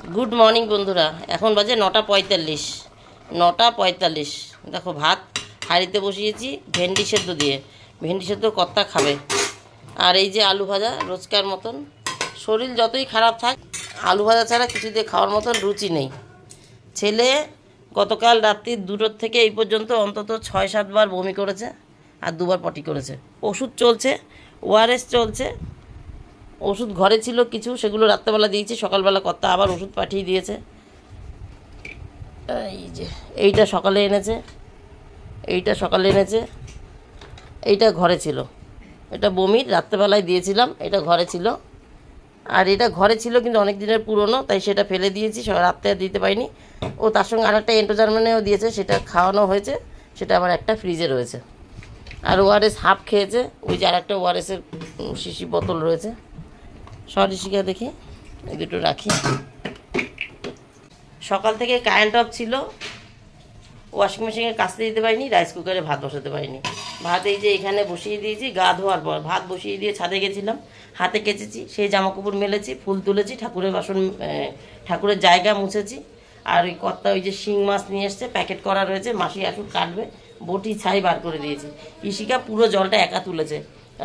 Good morning বন্ধুরা, এখন বাজে 9:45। 9:45। দেখো ভাত হাঁড়িতে বসিয়েছি ভেন্ডি সেদ্ধ দিয়ে। ভেন্ডি সেদ্ধ কর্তা খাবে। আর এই যে আলু ভাজা, রোজকার মতন। শরীর যতই খারাপ থাক, আলু ভাজা ছাড়া কিছু দিয়ে খাওয়ার মতন রুচি নেই। ছেলে গতকাল রাত্রি 2টোর থেকে এই পর্যন্ত অন্তত 6-7 বার বমি করেছে আর 2বার পটি করেছে। ওষুধ চলছে, ওআরএস চলছে। ওষুধ ঘরে ছিল কিছু, সেগুলো রাত্রেবেলা দিয়েছি, সকালবেলা কর্তা আবার ওষুধ পাঠিয়ে দিয়েছে। এই যে এইটা সকালে এনেছে, এইটা ঘরে ছিল। এটা বমির রাত্রেবেলায় দিয়েছিলাম, এটা ঘরে ছিল। আর এটা ঘরে ছিল কিন্তু অনেক দিনের পুরনো, তাই সেটা ফেলে দিয়েছি, রাত্রে দিতে পারিনি। ও তার সঙ্গে আরেকটা এন্টোজার্মানেও দিয়েছে, সেটা খাওয়ানো হয়েছে, সেটা আবার একটা ফ্রিজে রয়েছে। আর ওআরএস হাফ খেয়েছে, ওই যে আরেকটা ওআরএসের শিশি বোতল রয়েছে। সরিষিকা দেখি এই দুটো রাখি। সকাল থেকে কারেন্ট অফ ছিল, ওয়াশিং মেশিনে কাচতে দিতে পারিনি, রাইস কুকারে ভাত বসাতে পারিনি। ভাত এই যে এখানে বসিয়ে দিয়েছি, গা ধোয়ার পর ভাত বসিয়ে দিয়ে ছাদে গেছিলাম, হাতে কেচেছি, সেই জামাকাপড় মেলেছি, ফুল তুলেছি, ঠাকুরের বাসন, ঠাকুরের জায়গা মুছেছি। আর ওই কর্তা ওই যে শিং মাছ নিয়ে এসছে, প্যাকেট করা রয়েছে, মাসি আসুক কাটবে, বটি ছাই বার করে দিয়েছি। ইশিকা পুরো জলটা একা তুলেছে।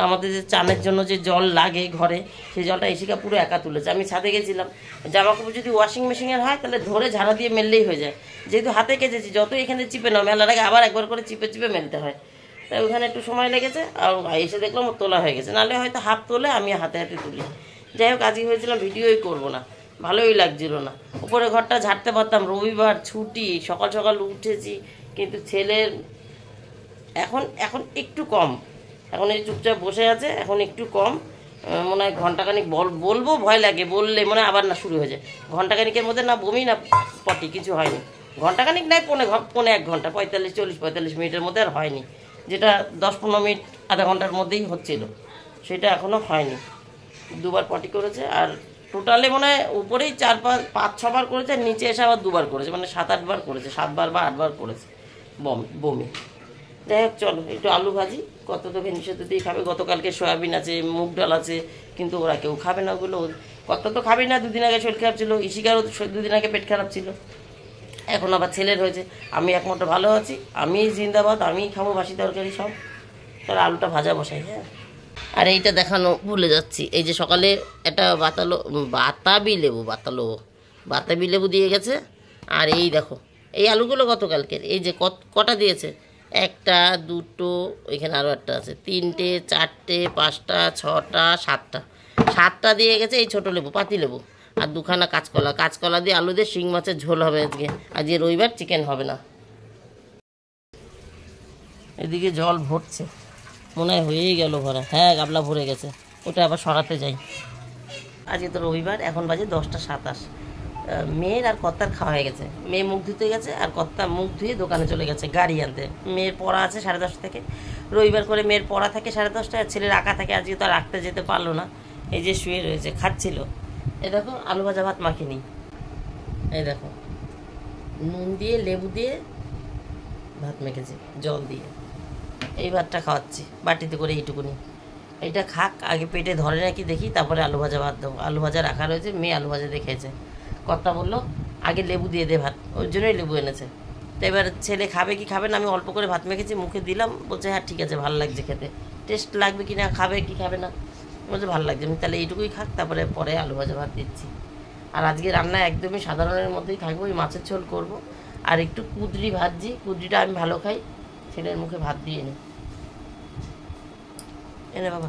আমাদের যে চানের জন্য যে জল লাগে ঘরে, সেই জলটা ইশিকা পুরো একা তুলেছে। আমি ছাদে গেছিলাম, জামাকাপড় যদি ওয়াশিং মেশিনের হয় তাহলে ধরে ঝাড়া দিয়ে মেললেই হয়ে যায়। যেহেতু হাতে কেচেছি, যত এখানে চিপে নাও, মেলার আগে আবার একবার করে চিপে চিপে মেলতে হয়, তাই ওখানে একটু সময় লেগেছে। আর এসে দেখলাম ওর তোলা হয়ে গেছে, নাহলে হয়তো হাফ তোলে, আমি হাতে হাতে তুলি। যাই হোক, আজকে হয়েছিলাম ভিডিওই করবো না, ভালোই লাগছিল না। উপরে ঘরটা ঝাড়তে পারতাম, রবিবার ছুটি, সকাল সকাল উঠেছি, কিন্তু ছেলের এখন একটু কম। এখন এই চুপচাপ বসে আছে, এখন একটু কম। মনে হয় ঘন্টাখানিক বলবো, ভয় লাগে বললে, মনে হয় আবার না শুরু হয়ে যায়। ঘন্টাখানিকের মধ্যে না বমি না পটি কিছু হয়নি। ঘন্টাখানিক নাই, পৌনে 1 ঘন্টা, 45 মিনিটের মধ্যে আর হয়নি। যেটা 10-15 মিনিট, আধা ঘন্টার মধ্যেই হচ্ছিল, সেটা এখনও হয়নি। 2বার পটি করেছে। আর টোটালে মনে হয় উপরেই 4-5-6 বার করেছে, নিচে এসে আবার 2বার করেছে, মানে 7-8 বার করেছে, 7 বার বা 8 বার করেছে বমি। যাই হোক, চলো একটু আলু ভাজি। কত তো ভেন্ডি সেদ্ধ দিয়ে খাবে, গতকালকে সয়াবিন আছে, মুগ ডাল আছে, কিন্তু ওরা কেউ খাবে না ওগুলো। কত তো খাবে না, 2 দিন আগে শরীর খারাপ ছিল, ইশিকারও 2 দিন আগে পেট খারাপ ছিল, এখন আবার ছেলের হয়েছে। আমি একমাত্র ভালো আছি, আমি জিন্দাবাদ, আমি খাবো বাসি তরকারি সব। তাহলে আলুটা ভাজা বসাই। হ্যাঁ, আর এইটা দেখানো ভুলে যাচ্ছি, এই যে সকালে একটা বাতাবি লেবু দিয়ে গেছে। আর এই দেখো, এই আলুগুলো গতকালকের, এই যে কটা দিয়েছে, 1টা 2টো, এখানে আরও একটা আছে, 3টে 4টে 5টা 6টা 7টা দিয়ে গেছে এই ছোটো লেবু, পাতি লেবু। আর 2খানা কাঁচকলা দিয়ে আলু দিয়ে শিং মাছের ঝোল হবে আজকে। আজকে রবিবার, চিকেন হবে না। এদিকে জল ভরছে, মনে হয় হয়েই গেল ভরা। হ্যাঁ, গাবলা ভরে গেছে, ওটা আবার সরাতে যাই। আজকে তো রবিবার, এখন বাজে 10:27। মেয়ের আর কর্তার খাওয়া হয়ে গেছে। মেয়ে মুখ ধুতে গেছে, আর কর্তা মুখ ধুয়ে দোকানে চলে গেছে গাড়ি আনতে। মেয়ের পড়া আছে 10:30 থেকে, রবিবার করে মেয়ের পড়া থাকে 10:30টায়, আর ছেলের আঁকা থাকে। আজকে তো আর রাখতে যেতে পারলো না, এই যে শুয়ে রয়েছে, খাচ্ছিল। এই দেখো, আলু ভাজা ভাত মাখিনি, এই দেখো নুন দিয়ে লেবু দিয়ে ভাত মেখেছে, জল দিয়ে। এই ভাতটা খাওয়াচ্ছি বাটিতে করে, এইটুকুনি। এইটা খাক, আগে পেটে ধরে নাকি দেখি, তারপরে আলু ভাজা ভাত দেবো। আলু ভাজা রাখা রয়েছে, মেয়ে আলু ভাজা দিয়ে খেয়েছে। কর্তা বললো আগে লেবু দিয়ে দে ভাত, ওই জন্যই লেবু এনেছে। তো এবার ছেলে খাবে কি খাবে না, আমি অল্প করে ভাত মেখেছি, মুখে দিলাম, বলছে হ্যাঁ ঠিক আছে, ভালো লাগছে খেতে। টেস্ট লাগবে কি না, খাবে কি খাবে না, বলছে ভালো লাগছে। আমি তাহলে এইটুকুই খাক, তারপরে পরে আলু ভাজা ভাত দিচ্ছি। আর আজকে রান্না একদমই সাধারণের মধ্যেই থাকবো, ওই মাছের ঝোল করবো, আর একটু কুদরি ভাজছি। কুদরিটা আমি ভালো খাই, ছেলের মুখে ভাত দিয়ে নি। এনে বাবা,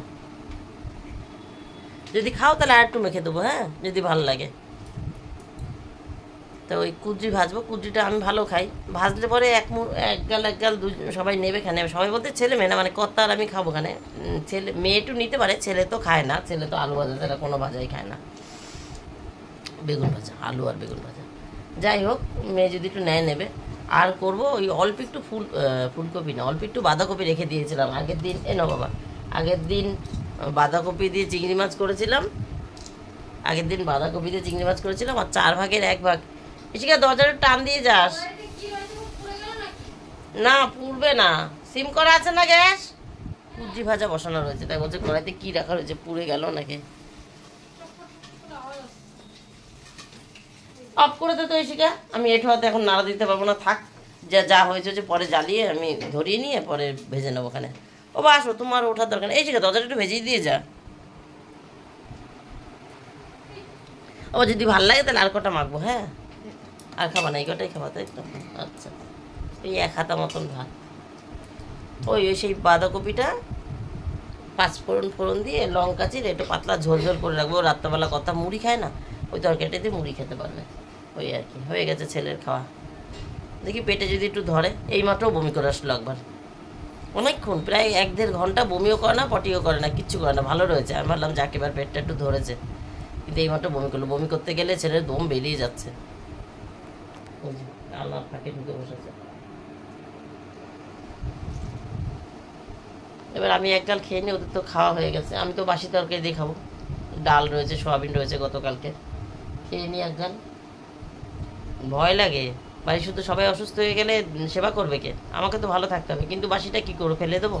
যদি খাও তাহলে আর একটু মেখে দেবো, হ্যাঁ, যদি ভালো লাগে। তো ওই কুদরি ভাজবো, কুদরিটা আমি ভালো খাই, ভাজলে পরে এক গাল সবাই নেবে, খানে সবাই বলতে ছেলে মেয়ে না, মানে কর্তা আর আমি খাবো খানে। ছেলে মেয়ে একটু নিতে পারে, ছেলে তো খায় না, ছেলে তো আলু ভাজা ছাড়া কোনো ভাজাই খায় না, বেগুন ভাজা, আলু আর বেগুন ভাজা। যাই হোক, মেয়ে যদি একটু নেবে। আর করবো ওই অল্প একটু ফুলকপি না, অল্প একটু বাঁধাকপি রেখে দিয়েছিলাম আগের দিন। বাবা, আগের দিন বাঁধাকপি দিয়ে চিংড়ি মাছ করেছিলাম, আর 4 ভাগের 1 ভাগ। এসে দরজাটা টান দিয়ে যাস না, পুড়বে না, সিম করা আছে না গ্যাস। কুজি ভাজা বসানো রয়েছে, তাই বলছে কড়াইতে কি রাখা রয়েছে, পুড়ে গেল নাকি। অফ করে দে তো ইশিকা, আমি এঁঠো হাতে এখন নাড়া দিতে পারবো না, থাক। যা যা হয়েছে যে পরে জ্বালিয়ে আমি ধরিয়ে নিয়ে পরে ভেজে নেবো ওখানে। ও বা আসো, তোমার ওঠার দরকার নেই। এই শিখা দরজাটা একটু ভেজেই দিয়ে যা। ও যদি ভালো লাগে তাহলে আর কটা মাখবো। হ্যাঁ, আর খাবা না, এই কটাই খাবা, তাই তো? আচ্ছা, এই 1 হাতা মতন ভাত। ওই সেই বাঁধাকপিটা 5 ফোড়ন দিয়ে লঙ্কা চিরে একটু পাতলা ঝোল ঝোল করে রাখবো। রাত্রেবেলা কথা মুড়ি খায় না, ওই তরকারিটা দিয়ে মুড়ি খেতে পারবে। ওই আর কি, হয়ে গেছে ছেলের খাওয়া। দেখি পেটে যদি একটু ধরে। এইমাত্র বমি করে আসলো একবার, অনেকক্ষণ, প্রায় 1-1.5 ঘন্টা বমিও করে না, পটিও করে না, কিচ্ছু করে না, ভালো রয়েছে। আমি ভাবলাম যাকে এবার পেটটা একটু ধরেছে, কিন্তু এইমাত্র বমি করলো। বমি করতে গেলে ছেলের দম বেরিয়ে যাচ্ছে। আল্লাহ ফাঁকে ঢুকে বসেছে। এবার আমি এক গাল খেয়ে নিই, ওদের তো খাওয়া হয়ে গেছে। আমি তো বাসি তরকারি দিয়ে খাবো, ডাল রয়েছে, সোয়াবিন রয়েছে গতকালকে, খেয়ে নিই এক গাল। ভয় লাগে, বাড়ি শুধু সবাই অসুস্থ হয়ে গেলে সেবা করবে কে? আমাকে তো ভালো থাকতে হবে, কিন্তু বাসিটা কী করবো, ফেলে দেবো?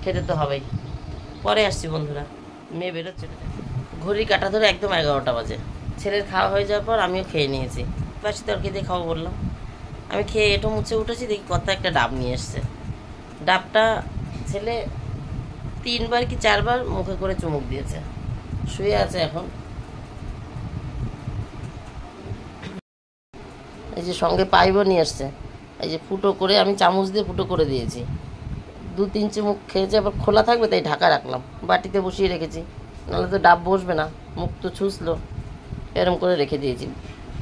খেতে তো হবেই। পরে আসছি বন্ধুরা, মেয়ে বেরোচ্ছে। ঘড়ির কাঁটা ধরে একদম 11টা বাজে। ছেলের খাওয়া হয়ে যাওয়ার পর আমিও খেয়ে নিয়েছি। বাসি তরকারি দিয়ে খাওয়া বললাম। আমি খেয়ে এঁটো মুছে উঠেছি, দেখি কত একটা ডাব নিয়ে এসছে। ডাবটা ছেলে 3বার কি 4বার মুখে করে চুমুক দিয়েছে। শুয়ে আছে এখন। এই যে সঙ্গে পাইপও নিয়ে এসছে, এই যে ফুটো করে আমি চামচ দিয়ে ফুটো করে দিয়েছি। 2-3 চুমুক খেয়েছে, আবার খোলা থাকবে তাই ঢাকা রাখলাম, বাটিতে বসিয়ে রেখেছি, নাহলে তো ডাব বসবে না, মুখ তো ছুঁচলো, এরম করে রেখে দিয়েছি।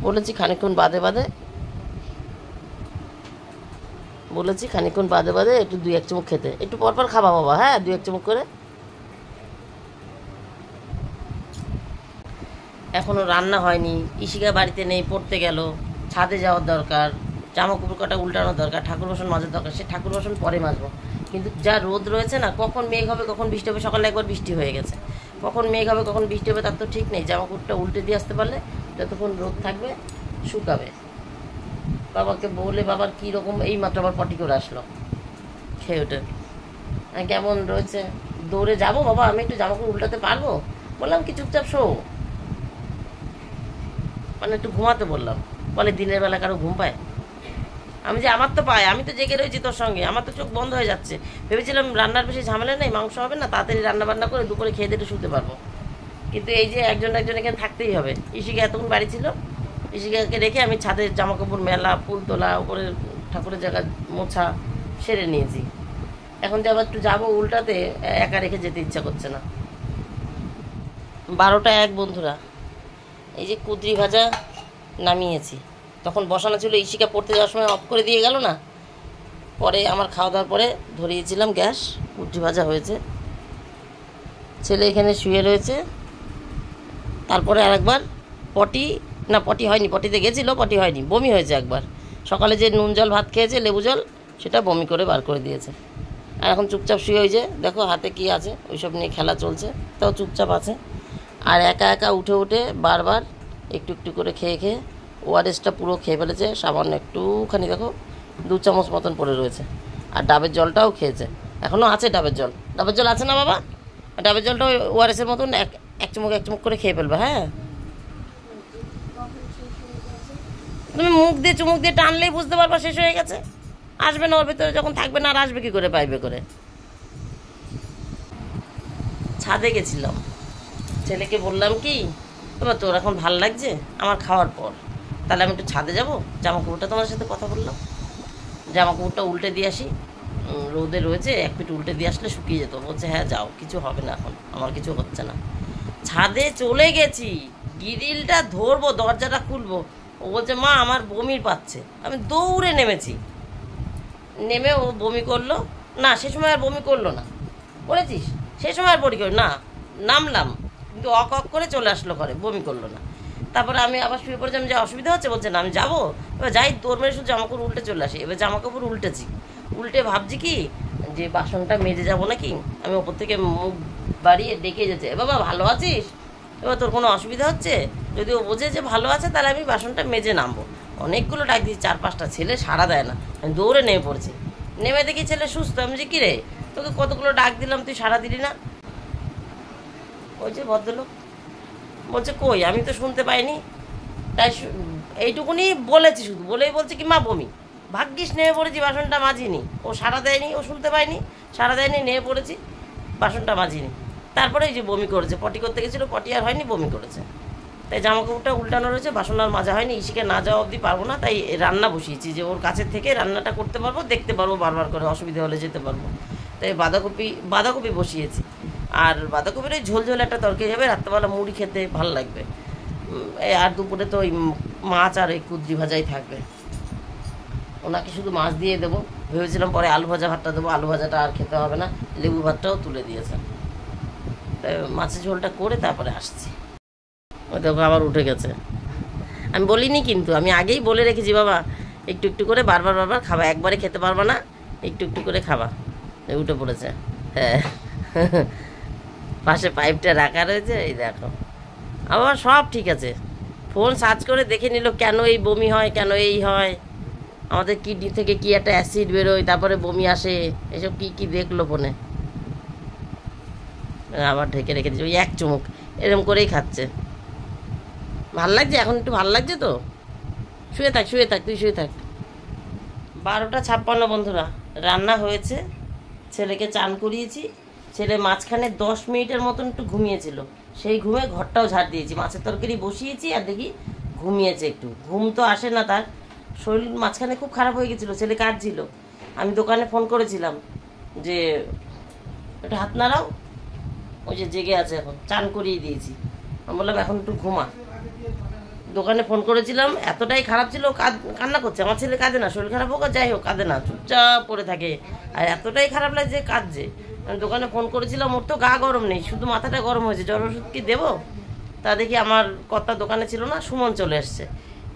বলেছি খানিকক্ষণ বাদে বাদে একটু 2-1 চুমুক খেতে, একটু পরপর খাবা বাবা, হ্যাঁ 2-1 চুমুক করে। এখনও রান্না হয়নি, ইশিকা বাড়িতে নেই, পড়তে গেল, ছাদে যাওয়ার দরকার, জামা কাপড় কটা উল্টানোর দরকার, ঠাকুর বাসন মাজার দরকার। সে ঠাকুর বাসন পরে মাজবো, কিন্তু যা রোদ রয়েছে না, কখন মেঘ হবে কখন বৃষ্টি হবে। সকালে একবার বৃষ্টি হয়ে গেছে, কখন মেঘ হবে কখন বৃষ্টি হবে তার তো ঠিক নেই। জামা কাপড়টা উল্টে দিয়ে আসতে পারলে যতক্ষণ রোদ থাকবে শুকাবে। বাবাকে বলে, বাবার কীরকম, এই মাত্র আবার পটি করে আসলো খেয়ে ওঠে। কেমন রয়েছে, দৌড়ে যাবো বাবা, আমি একটু জামা কাপড় উল্টাতে পারবো? বললাম কি চুপচাপ শো, মানে একটু ঘুমাতে বললাম। বলে দিনের বেলা কারো ঘুম পায়? আমি যে আমার তো পায়, আমি তো জেগে রয়েছি তোর সঙ্গে, আমার তো চোখ বন্ধ হয়ে যাচ্ছে। ভেবেছিলাম রান্নার বেশি ঝামেলা নেই, মাংস হবে না, তাড়াতাড়ি রান্না বান্না করে দুপুরে খেয়ে দিয়ে শুতে পারবো। কিন্তু এই যে একজন এখানে থাকতেই হবে। ইশিকা এতক্ষণ বাড়ি ছিল, ইশিকাকে রেখে আমি ছাদের জামা কাপড় মেলা, ফুল তোলা, উপরে ঠাকুরের জায়গা মোছা সেরে নিয়েছি। এখন যে আবার একটু যাবো উল্টাতে, একা রেখে যেতে ইচ্ছা করছে না। 12টা 1 বন্ধুরা। এই যে কুদরি ভাজা নামিয়েছি, তখন বসানো ছিল, ইশিকা পড়তে যাওয়ার সময় অফ করে দিয়ে গেল না, পরে আমার খাওয়া দাওয়ার পরে ধরিয়েছিলাম গ্যাস, কুদরি ভাজা হয়েছে। ছেলে এখানে শুয়ে রয়েছে। তারপরে আরেকবার পটি হয়নি, পটিতে গেছিলো, পটি হয়নি, বমি হয়েছে একবার। সকালে যে নুন জল ভাত খেয়েছে, লেবু জল, সেটা বমি করে বার করে দিয়েছে। আর এখন চুপচাপ শুয়ে, ওই যে দেখো হাতে কি আছে ওইসব নিয়ে খেলা চলছে, তাও চুপচাপ আছে। আর একা একা উঠে বারবার একটু করে খেয়ে ওআরএসটা পুরো খেয়ে ফেলেছে। সামান্য একটুখানি দেখো 2 চামচ মতন পড়ে রয়েছে। আর ডাবের জলটাও খেয়েছে, এখনও আছে ডাবের জল আছে না বাবা? ডাবের জলটা ওআরএসের মতন এক চুমুক করে খেয়ে ফেলবে। হ্যাঁ, তুমি মুখ দিয়ে চুমুক দিয়ে টানলেই বুঝতে পারবা শেষ হয়ে গেছে। আসবে না ওর ভেতরে, যখন থাকবে না আর আসবে কি করে, পাইবে করে। ছাদে গেছিলাম, ছেলেকে বললাম কি, এবার তোর এখন ভাল লাগছে আমার খাওয়ার পর, তাহলে আমি একটু ছাদে যাবো, জামা কাপড়টা তোমার সাথে কথা বললাম, জামা কাপড়টা উল্টে দিয়ে আসি, রোদে রয়েছে, 1 ফিট উল্টে দিয়ে আসলে শুকিয়ে যেত। বলছে হ্যাঁ যাও, কিছু হবে না, এখন আমার কিছু হচ্ছে না। ছাদে চলে গেছি, গ্রিলটা ধরবো, দরজাটা খুলবো, ও বলছে মা আমার বমির পাচ্ছে। আমি দৌড়ে নেমে ও বমি করলো না, সে সময় আর বমি করলো না, বলেছিস সে সময় আর বমি করলো না, নামলাম কিন্তু অক করে চলে আসলো ঘরে, বমি করলো না। তারপরে আমি আবার শুয়ে পড়েছিলাম, যে অসুবিধা হচ্ছে, বলছে না আমি যাবো, এবার যাই তোর মেরে শুধু জামা কাপড় উল্টে চলে আসি। এবার জামা কাপড় উল্টে ভাবছি কি যে বাসনটা মেজে যাবো নাকি, আমি ওপর থেকে মুখ বাড়িয়ে ডেকে যেতে, বাবা ভালো আছিস, এবার তোর কোনো অসুবিধা হচ্ছে? যদি ও বোঝে যে ভালো আছে তাহলে আমি বাসনটা মেজে নামবো। অনেকগুলো ডাক দিয়েছি, 4-5টা, ছেলে সাড়া দেয় না। আমি দৌড়ে নেমে পড়ছি, নেমে দেখি ছেলে সুস্থ। আমি যে কিরে তোকে কতগুলো ডাক দিলাম, তুই সাড়া দিলি না? ওই যে ভদ্রলোক বলছে কই, আমি তো শুনতে পাইনি। তাই এইটুকুনি বলেছি, শুধু বলেই বলছে কি মা বমি। ভাগ্যিস নেমে পড়েছি, বাসনটা মাজিনি। ও সারা দেয়নি, ও শুনতে পায়নি, সারা দেয়নি, নেমে পড়েছি, বাসনটা মাজিনি। তারপরে এই যে বমি করেছে, পটি করতে গেছিলো, পটি আর হয়নি, বমি করেছে। তাই জামা কাপড়টা উল্টানো রয়েছে, বাসন আর মাজা হয়নি। ইসিকে না যাওয়া অবধি পারবো না, তাই রান্না বসিয়েছি যে ওর কাছের থেকে রান্নাটা করতে পারবো, দেখতে পারবো বারবার করে, অসুবিধা হলে যেতে পারবো। তাই বাঁধাকপি বসিয়েছি। আর বাঁধাকপির ওই ঝোল ঝোল একটা তরকারি হবে, রাত্রেবেলা মুড়ি খেতে ভালো লাগবে। আর দুপুরে তো ওই মাছ আর ওই কুদ্রি ভাজাই থাকবে। ওনাকে শুধু মাছ দিয়ে দেবো ভেবেছিলাম, পরে আলু ভাজা ভাতটা দেবো, আলু ভাজাটা আর খেতে হবে না, লেবু ভাতটাও তুলে দিয়েছে। তাই মাছের ঝোলটা করে তারপরে আসছি। ওই দেখো আবার উঠে গেছে। আমি বলিনি কিন্তু, আমি আগেই বলে রেখেছি বাবা একটু একটু করে বারবার খাবা, একবারে খেতে পারবা না, একটু একটু করে খাবা। উঠে পড়েছে। হ্যাঁ, পাশে পাইপটা রাখা রয়েছে, এই দেখো। আবার সব ঠিক আছে, ফোন সার্চ করে দেখে নিল কেন এই বমি হয়, কেন এই হয়, আমাদের কিডনি থেকে কি একটা অ্যাসিড বেরোয়, তারপরে বমি আসে, এসব কি দেখলো ফোনে। আবার ঢেকে রেখে দিচ্ছে, ওই এক চুমুক এরকম করেই খাচ্ছে। ভাল লাগছে এখন, একটু ভাল লাগছে তো। শুয়ে থাক তুই শুয়ে থাক। 12:56 বন্ধুরা, রান্না হয়েছে, ছেলেকে চান করিয়েছি। ছেলে মাঝখানে 10 মিনিটের মতন একটু ঘুমিয়েছিল, সেই ঘুমে ঘরটাও ঝাড় দিয়েছি, মাছের তরকারি বসিয়েছি, আর দেখি ঘুমিয়েছে একটু। ঘুম তো আসে না তার, শরীর মাঝখানে খুব খারাপ হয়ে গেছিলো, ছেলে কাঁদছিল। আমি দোকানে ফোন করেছিলাম যে একটু হাত নাড়াও, ওই যে জেগে আছে, এখন চান করিয়ে দিয়েছি। আমি বললাম এখন একটু ঘুমা। দোকানে ফোন করেছিলাম, এতটাই খারাপ ছিল, কান্না করছে। আমার ছেলে কাঁদে না, শরীর খারাপ হোক আর যাই হোক কাঁদে না, চুপচাপ পড়ে থাকে। আর এতটাই খারাপ লাগছে কাঁদছে। আমি দোকানে ফোন করেছিলাম, ওর তো গা গরম নেই, শুধু মাথাটা গরম হয়েছে, জ্বর ওষুধ কি দেবো? তা দেখি আমার কর্তা দোকানে ছিল না, সুমন চলে এসছে,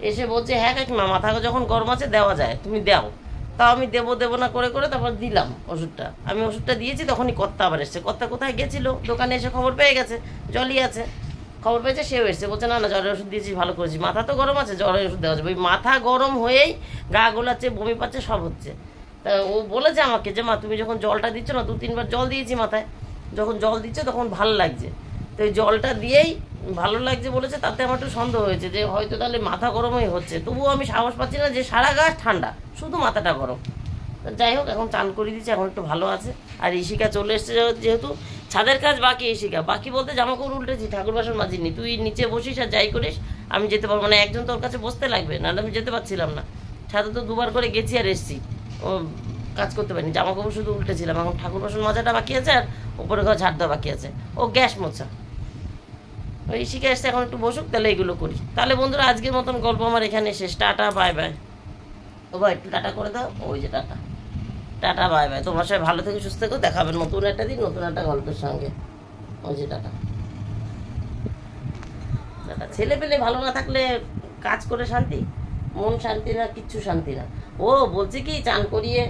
এসে বলছে হ্যাঁ কাকিমা মাথা যখন গরম আছে দেওয়া যায়, তুমি দাও। তাও আমি দেবো না করে তারপর দিলাম ওষুধটা। আমি ওষুধটা দিয়েছি, তখনই কর্তা আবার এসছে। কর্তা কোথায় গেছিলো, দোকানে এসে খবর পেয়ে গেছে জলই আছে, খবর পেয়েছে, সেও এসছে, বলছে না জ্বরের ওষুধ দিয়েছিস, ভালো করেছিস, মাথা তো গরম আছে, জ্বরের ওষুধ দেওয়া যাবে। ওই মাথা গরম হয়েই গা গোলাচ্ছে, বমি পাচ্ছে, সব হচ্ছে। তা ও বলেছে আমাকে যে মা তুমি যখন জলটা দিচ্ছ না, 2-3 বার জল দিয়েছি মাথায়, যখন জল দিচ্ছ তখন ভালো লাগছে। তো এই জলটা দিয়েই ভালো লাগছে বলেছে, তাতে আমার একটু সন্দেহ হয়েছে যে হয়তো তাহলে মাথা গরমই হচ্ছে। তবুও আমি সাহস পাচ্ছি না যে সারা গা ঠান্ডা, শুধু মাথাটা গরম। যাই হোক, এখন চান করে দিচ্ছি, এখন একটু ভালো আছে। আর ইশিকা চলে এসছে, যেহেতু ছাদের কাজ বাকি, ইশিকা বাকি বলতে জামা কাপড় উল্টেছি, ঠাকুর বাসন মাজিনি। তুই নিচে বসিস আর যাই করিস, আমি যেতে পারবো না, একজন তোর কাছে বসতে লাগবে, নাহলে আমি যেতে পারছিলাম না। ছাদে তো 2বার করে গেছি আর এসছি, ও কাজ করতে পারিনি, জামা কাপড় শুধু উল্টেছিলাম। এখন ঠাকুর বাসন মাজাটা বাকি আছে, আর উপরে ঘর ঝাড় দেওয়া বাকি আছে, ও গ্যাস মোছা। ওই ইশিকা এসছে, এখন একটু বসুক, তাহলে এগুলো করি। তাহলে বন্ধুরা আজকের মতন গল্প আমার এখানে শেষ। Tata bye bye. ও ভাই একটু টাটা করে দাও, ওই যে টাটা টাটা বাই বাই। তোমার সবাই ভালো থেকে সুস্থ থেকো, দেখাবেন নতুন একটা দিন নতুন একটা গল্পের সঙ্গে। ওই যে টাটা টাটা। ছেলে পেলে ভালো না থাকলে কাজ করে শান্তি, মন শান্তি না, কিচ্ছু শান্তি না। ও বলছে কি চান করিয়ে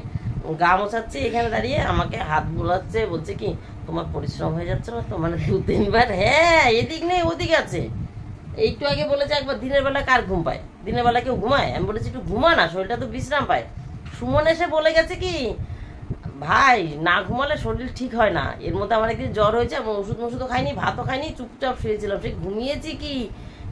গা মোছাচ্ছে, এখানে দাঁড়িয়ে আমাকে হাত বোলাচ্ছে, বলছে কি তোমার পরিশ্রম হয়ে যাচ্ছে না তো, মানে 2-3 বার। হ্যাঁ, এদিক নেই ওদিক আছে। একটু আগে বলেছে একবার দিনের বেলা কার ঘুম পায়, দিনের বেলা কেউ ঘুমায়? আমি বলেছি একটু ঘুমা না, শরীরটা তো বিশ্রাম পায়। সুমন এসে বলে গেছে কি ভাই না ঘুমালে শরীর ঠিক হয় না। এর মধ্যে আমার একদিন জ্বর হয়েছে, আমি ওষুধও খাইনি, ভাতও খাইনি, চুপচাপ শুয়েছিলাম। সে ঘুমিয়েছি কি,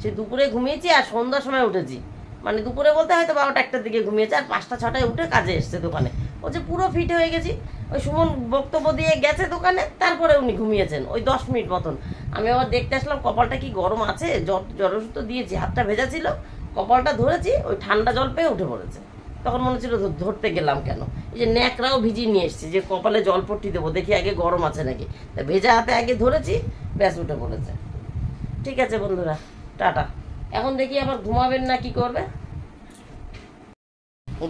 সে দুপুরে ঘুমিয়েছি আর সন্ধ্যার সময় উঠেছি। মানে দুপুরে বলতে হয়তো 12টা-1টার দিকে ঘুমিয়েছে, আর 5টা-6টায় উঠে কাজে এসছে দোকানে। ও যে পুরো ফিট হয়ে গেছি। ওই সুমন বক্তব্য দিয়ে গেছে দোকানে, তারপরে উনি ঘুমিয়েছেন ওই 10 মিনিট মতন। আমি আবার দেখতে আসলাম কপালটা কি গরম আছে, জ্বর ওষুধ তো দিয়েছি, হাতটা ভেজা ছিল, কপালটা ধরেছি, ওই ঠান্ডা জল পেয়ে উঠে পড়েছে। তখন মনে ছিল ধরতে গেলাম কেন, এই যে ন্যাকড়াও ভিজিয়ে নিয়ে এসেছি যে কপালে জল পট্টি দেবো, দেখি আগে গরম আছে নাকি। তা ভেজা হাতে আগে ধরেছি, ব্যাস উঠে পড়েছে। ঠিক আছে বন্ধুরা, টাটা। এখন দেখি আবার ঘুমাবেন না কি করবে।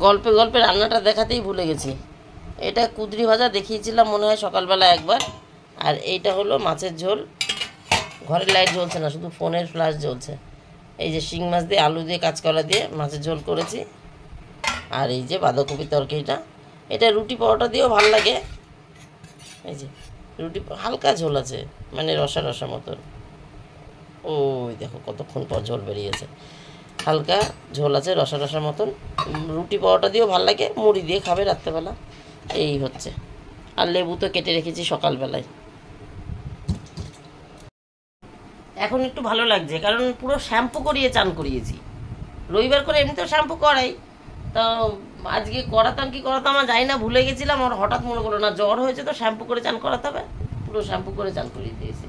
গল্পে রান্নাটা দেখাতেই ভুলে গেছি। এটা কুদরি ভাজা দেখিয়েছিলাম মনে হয় সকালবেলা একবার, আর এইটা হলো মাছের ঝোল। ঘরের লাইট জ্বলছে না, শুধু ফোনের ফ্ল্যাশ জ্বলছে। এই যে শিং মাছ দিয়ে আলু দিয়ে কাঁচকলা দিয়ে মাছের ঝোল করেছি। আর এই যে বাঁধাকপির তরকারিটা, এটা রুটি পরোটা দিয়েও ভালো লাগে। এই যে রুটি হালকা ঝোল আছে, মানে রসা রসা মতন। ওই দেখো কতক্ষণ পর ঝোল বেরিয়েছে, হালকা ঝোল আছে রসা রসার মতন। রুটি পরোটা দিয়েও ভালো লাগে, মুড়ি দিয়ে খাবে রাত্রেবেলা। এই হচ্ছে, আর লেবু তো কেটে রেখেছি সকালবেলায়। এখন একটু ভালো লাগছে, কারণ পুরো শ্যাম্পু করিয়ে চান করিয়েছি। রবিবার করে এমনিতেও শ্যাম্পু করাই, তো আজকে করাতাম কি করাতাম আমার জানি না, ভুলে গেছিলাম। আমার হঠাৎ মনে করলো না জ্বর হয়েছে তো শ্যাম্পু করে চান করাতে হবে, পুরো শ্যাম্পু করে চান করিয়ে দিয়েছি।